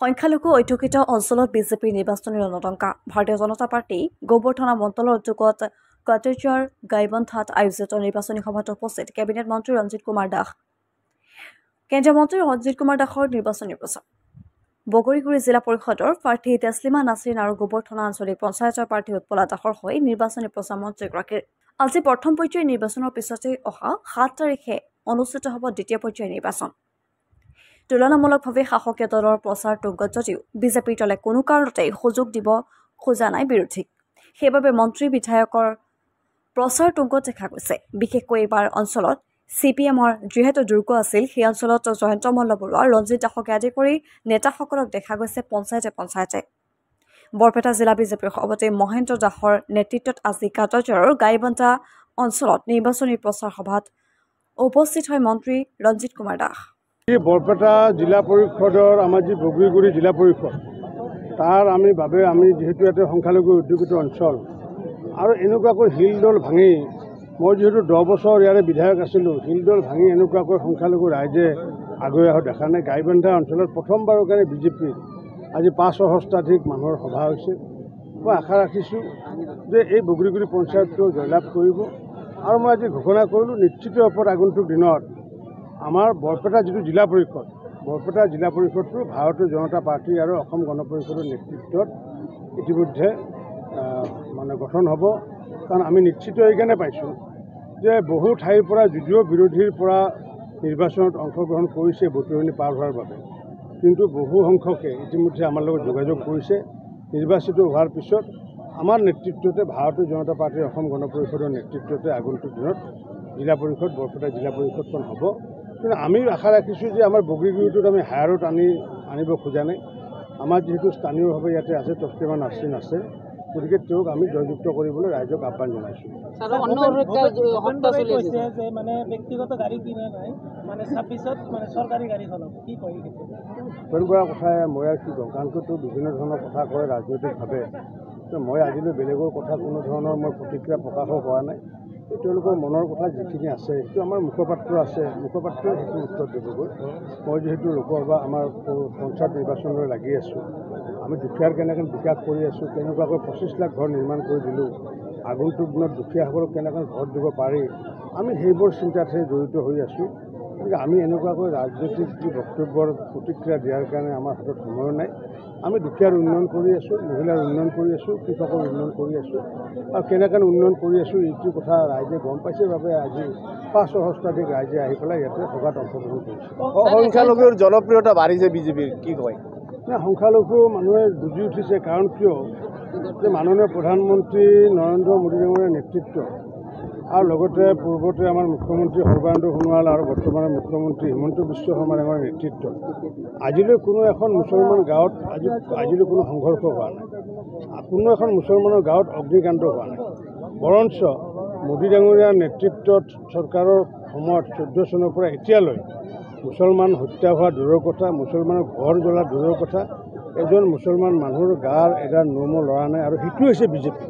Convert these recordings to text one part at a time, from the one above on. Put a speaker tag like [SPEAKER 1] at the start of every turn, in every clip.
[SPEAKER 1] সংখ্যালঘু অধ্যুষিত অঞ্চলত বিজেপিৰ নিৰ্বাচনী ৰণতংকা ভাৰতীয় জনতা পাৰ্টি গোবৰ্ধনা মণ্ডলৰ উদ্যোগত কটেজৰ গাইবন্ধাত আয়োজিত নিৰ্বাচনী সভাত উপস্থিত কেবিনেট মন্ত্ৰী ৰঞ্জিত কুমাৰ দাস। কেন্দ্ৰীয় মন্ত্ৰী ৰঞ্জিত কুমাৰ দাসৰ নিৰ্বাচনী প্ৰচাৰ। বগৰীগুৰি জিলা পৰিষদৰ প্ৰাৰ্থী তেছলিমা নাছৰিন আৰু গোবৰ্ধনা আঞ্চলিক পঞ্চায়তৰ প্ৰাৰ্থী উৎপলা দাসৰ হৈ নিৰ্বাচনী প্ৰচাৰ মন্ত্ৰীগৰাকীৰ। আজি প্ৰথম পৰ্যায়ৰ নিৰ্বাচনৰ পিছতে অহা 7 তাৰিখে অনুষ্ঠিত হ'ব দ্বিতীয় পৰ্যায়ৰ নিৰ্বাচন। তুলনামূলকভাৱে শাসকীয় দলৰ প্ৰচাৰ তুংগত যদিও বিজেপিৰ দলে কোনো কাৰণতেই সুযোগ দিব খোজা নাই বিৰোধীক। সেইবাবে মন্ত্ৰী বিধায়কৰ প্ৰচাৰ তুংগত দেখা গৈছে। বিশেষকৈ এইবাৰ অঞ্চলত CPMৰ যিহেতু দুৰ্গ আছিল, সেই অঞ্চলত জয়ন্ত মল্লবৰুৱা, ৰঞ্জিত দাসকে আদি কৰি নেতাসকলক দেখা গৈছে পঞ্চায়তে। বৰপেটা জিলা বিজেপিৰ সভাপতি মহেন্দ্ৰ দাসৰ নেতৃত্বত আজি কাটাজৰৰ গাইবন্ধা অঞ্চলত নিৰ্বাচনী প্ৰচাৰ সভাত উপস্থিত হয় মন্ত্ৰী ৰঞ্জিত কুমাৰ দাস।
[SPEAKER 2] বৰপেটা জিলা পৰিষদৰ আমাৰ যি বগৰীগুৰি জিলা পৰিষদ তাৰ আমি যিহেতু এটা সংখ্যালঘু অধ্যুষিত অঞ্চল আৰু এনেকুৱাকৈ শিলদল ভাঙি মই যিহেতু 10 বছৰ ইয়াৰে বিধায়ক আছিলোঁ, শিলদল ভাঙি এনেকুৱাকৈ সংখ্যালঘু ৰাইজে আগুৱাই অহা দেখা নাই। গাইবন্ধা অঞ্চলত প্ৰথমবাৰৰ কাৰণে বিজেপিৰ আজি 5 সহস্ৰাধিক মানুহৰ সভা হৈছে। মই আশা ৰাখিছোঁ যে এই বগৰীগুৰি পঞ্চায়তটো জয়লাভ কৰিব আৰু মই আজি ঘোষণা কৰিলোঁ নিশ্চিত ওপৰত আগন্তুক দিনত আমাৰ বৰপেটা যিটো জিলা পৰিষদটো ভাৰতীয় জনতা পাৰ্টি আৰু অসম গণ পৰিষদৰ নেতৃত্বত ইতিমধ্যে গঠন হ'ব। কাৰণ আমি নিশ্চিত এইকাৰণে পাইছোঁ যে বহু ঠাইৰ পৰা যদিও বিৰোধীৰ পৰা নিৰ্বাচনত অংশগ্ৰহণ কৰিছে বতৰণি পাৰ হোৱাৰ বাবে, কিন্তু বহু সংখ্যকে ইতিমধ্যে আমাৰ লগত যোগাযোগ কৰিছে। নিৰ্বাচিত হোৱাৰ পিছত আমাৰ নেতৃত্বতে ভাৰতীয় জনতা পাৰ্টিৰ অসম গণ পৰিষদৰ নেতৃত্বতে আগন্তুক দিনত বৰপেটা জিলা পৰিষদখন হ'ব। কিন্তু আমি আশা ৰাখিছোঁ যে আমাৰ বগৰীগুৰিটোত আমি হায়াৰত আনিব খোজা নাই। আমাৰ যিহেতু স্থানীয়ভাৱে ইয়াতে আছে তেছলিমা নাছৰিন আছে, গতিকে তেওঁক আমি জয়যুক্ত কৰিবলৈ ৰাইজক আহ্বান জনাইছোঁ।
[SPEAKER 3] ব্যক্তিগত গাড়ী কিনা নাই, 26ত চৰকাৰী গাড়ী চলাব, কি কয়?
[SPEAKER 2] তেনেকুৱা কথাই মই আৰু কি ক'ম, কাৰণ তো বিভিন্ন ধৰণৰ কথা কয় ৰাজনৈতিকভাৱে। মই আজিলৈ বেলেগৰ কথা কোনো ধৰণৰ মই প্ৰতিক্ৰিয়া প্ৰকাশো কৰা নাই। তেওঁলোকৰ মনৰ কথা যিখিনি আছে সেইটো আমাৰ মুখপাত্ৰ আছে, মুখপাত্ৰই সেইটো উত্তৰ দিবগৈ। মই যিহেতু লোকসভা আমাৰ পঞ্চায়ত নিৰ্বাচনলৈ লাগি আছোঁ, আমি দুখীয়াৰ কেনেকৈ বিকাশ কৰি আছোঁ, কেনেকুৱাকৈ 25 লাখ ঘৰ নিৰ্মাণ কৰি দিলোঁ, আগন্তুক দিনত দুখীয়াসকলক কেনেকৈ ঘৰ দিব পাৰি, আমি সেইবোৰ চিন্তাতহে জড়িত হৈ আছোঁ। গতিকে আমি এনেকুৱাকৈ ৰাজনৈতিক যি বক্তব্যৰ প্ৰতিক্ৰিয়া দিয়াৰ কাৰণে আমাৰ হাতত সময় নাই। আমি দুখীয়াৰ উন্নয়ন কৰি আছোঁ, মহিলাৰ উন্নয়ন কৰি আছোঁ, কৃষকৰ উন্নয়ন কৰি আছোঁ আৰু কেনেকৈ উন্নয়ন কৰি আছোঁ এইটো কথা ৰাইজে গম পাইছে বাবে আজি 5 সহস্ৰাধিক ৰাইজে আহি পেলাই ইয়াতে সভাত অংশগ্ৰহণ কৰিছে।
[SPEAKER 4] সংখ্যালঘুৰ জনপ্ৰিয়তা বাঢ়িছে বিজেপিৰ, কি কয়?
[SPEAKER 2] সংখ্যালঘু মানুহে বুজি উঠিছে। কাৰণ কিয় যে মাননীয় প্ৰধানমন্ত্ৰী নৰেন্দ্ৰ মোদী ডাঙৰীয়াৰ নেতৃত্ব আৰু লগতে পূৰ্বতে আমাৰ মুখ্যমন্ত্ৰী সৰ্বানন্দ সোণোৱাল আৰু বৰ্তমানৰ মুখ্যমন্ত্ৰী হিমন্ত বিশ্ব শৰ্মা ডাঙৰীয়াৰ নেতৃত্বত আজিলৈ কোনো এখন মুছলমান গাঁৱত আজিলৈ কোনো সংঘৰ্ষ হোৱা নাই, কোনো এখন মুছলমানৰ গাঁৱত অগ্নিকাণ্ড হোৱা নাই। বৰঞ্চ মোদী ডাঙৰীয়াৰ নেতৃত্বত চৰকাৰৰ সময়ত 14 চনৰ পৰা এতিয়ালৈ মুছলমান হত্যা হোৱা দূৰৰ কথা, মুছলমানৰ ঘৰ জ্বলা দূৰৰ কথা, এজন মুছলমান মানুহৰ গাৰ এডাল নোমো লৰা নাই। আৰু সেইটো হৈছে বিজেপি।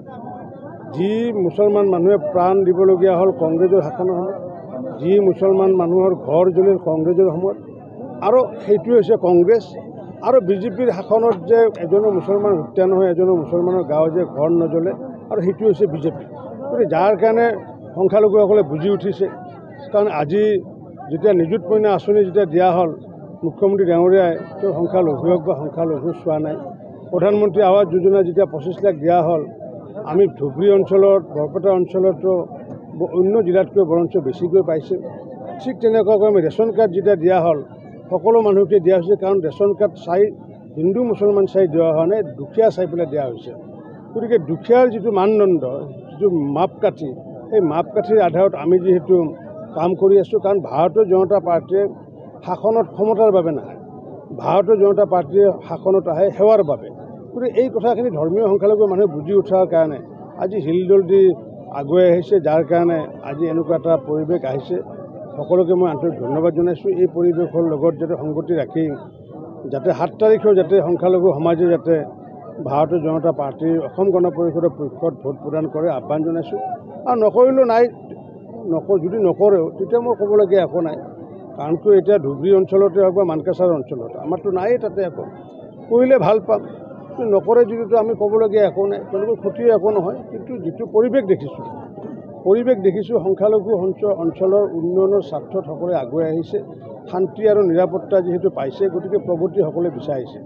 [SPEAKER 2] যি মুছলমান মানুহে প্ৰাণ দিবলগীয়া হ'ল কংগ্ৰেছৰ শাসনৰ সময়ত, যি মুছলমান মানুহৰ ঘৰ জ্বলিল কংগ্ৰেছৰ সময়ত, আৰু সেইটো হৈছে কংগ্ৰেছ। আৰু বিজেপিৰ শাসনত যে এজনো মুছলমান হত্যা নহয়, এজনো মুছলমানৰ গাঁও যে ঘৰ নজ্বলে, আৰু সেইটো হৈছে বিজেপি। গতিকে যাৰ কাৰণে সংখ্যালঘুসকলে বুজি উঠিছে। কাৰণ আজি যেতিয়া নিযুত মইনা আঁচনি যেতিয়া দিয়া হ'ল, মুখ্যমন্ত্ৰী ডাঙৰীয়াই তেওঁ সংখ্যালঘু হওক বা সংখ্যালঘু চোৱা নাই। প্ৰধানমন্ত্ৰী আৱাস যোজনা যেতিয়া 25 লাখ দিয়া হ'ল, আমি ধুবুৰী অঞ্চলত বৰপেটা অঞ্চলতো অন্য জিলাতকৈ বৰঞ্চ বেছিকৈ পাইছে। ঠিক তেনেকুৱাকৈ আমি ৰেচন কাৰ্ড যেতিয়া দিয়া হ'ল সকলো মানুহকে দিয়া হৈছে। কাৰণ ৰেচন কাৰ্ড চাই হিন্দু মুছলমান চাই দিয়া হোৱা নাই, দুখীয়া চাই পেলাই দিয়া হৈছে। গতিকে দুখীয়াৰ যিটো মানদণ্ড, যিটো মাপকাঠি, সেই মাপকাঠিৰ আধাৰত আমি যিহেতু কাম কৰি আছোঁ। কাৰণ ভাৰতীয় জনতা পাৰ্টীয়ে শাসনত ক্ষমতাৰ বাবে নাহে, ভাৰতীয় জনতা পাৰ্টীয়ে শাসনত আহে সেৱাৰ বাবে। গতিকে এই কথাখিনি ধৰ্মীয় সংখ্যালঘু মানুহে বুজি উঠাৰ কাৰণে আজি হিলদল দি আগুৱাই আহিছে, যাৰ কাৰণে আজি এনেকুৱা এটা পৰিৱেশ আহিছে। সকলোকে মই আন্তৰিক ধন্যবাদ জনাইছোঁ। এই পৰিৱেশৰ লগত যাতে সংগতি ৰাখি যাতে 7 তাৰিখেও যাতে সংখ্যালঘু সমাজে যাতে ভাৰতীয় জনতা পাৰ্টীৰ অসম গণ পৰিষদৰ পক্ষত ভোট প্ৰদান কৰে আহ্বান জনাইছোঁ। আৰু নকৰিলেও নাই, যদি নকৰেও তেতিয়া মই ক'বলগীয়া একো নাই। কাৰণ কিয় এতিয়া ধুবুৰী অঞ্চলতে হওক বা মানকাছাৰ অঞ্চলত আমাৰতো নায়েই তাতে একো। কৰিলে ভাল পাম, কিন্তু নকৰে যদিতো আমি ক'বলগীয়া একো নাই, তেওঁলোকৰ ক্ষতি একো নহয়। কিন্তু যিটো পৰিৱেশ দেখিছোঁ সংখ্যালঘু অঞ্চলৰ উন্নয়নৰ স্বাৰ্থত সকলোৱে আগুৱাই আহিছে, শান্তি আৰু নিৰাপত্তা যিহেতু পাইছে, গতিকে প্ৰগতি সকলোৱে বিচাৰিছে।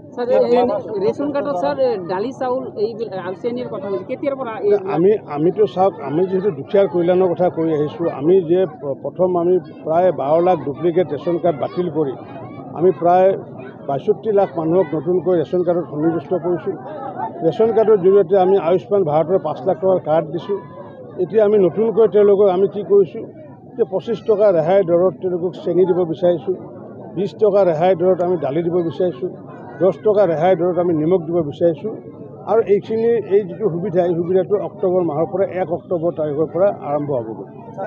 [SPEAKER 5] ৰেচন কাৰ্ডত স্যাৰ দালি চাউল এইবিলাক শ্ৰেণীৰ কথা কেতিয়াৰ পৰা
[SPEAKER 2] আমিতো চাওক, আমি যিহেতু দুখীয়াৰ কল্যাণৰ কথা কৈ আহিছোঁ, আমি যে প্ৰথম আমি প্ৰায় 12 লাখ ডুপ্লিকেট ৰেচন কাৰ্ড বাতিল কৰি আমি প্ৰায় 62 লাখ মানুহক নতুনকৈ ৰেচন কাৰ্ডত সন্নিৱিষ্ট কৰিছোঁ। ৰেচন কাৰ্ডৰ জৰিয়তে আমি আয়ুষ্মান ভাৰতৰ 5 লাখ টকাৰ কাৰ্ড দিছোঁ। এতিয়া আমি নতুনকৈ তেওঁলোকক আমি কি কৰিছোঁ যে 25 টকা ৰেহাই দৰত তেওঁলোকক চেনি দিব বিচাৰিছোঁ, 20 টকা ৰেহাই দৰত আমি দালি দিব বিচাৰিছোঁ, 10 টকা ৰেহাই দৰত আমি নিমখ দিব বিচাৰিছোঁ। আৰু এই যিটো সুবিধা, এই সুবিধাটো অক্টোবৰ মাহৰ পৰা 1 অক্টোবৰ তাৰিখৰ পৰা আৰম্ভ হ'বগৈ।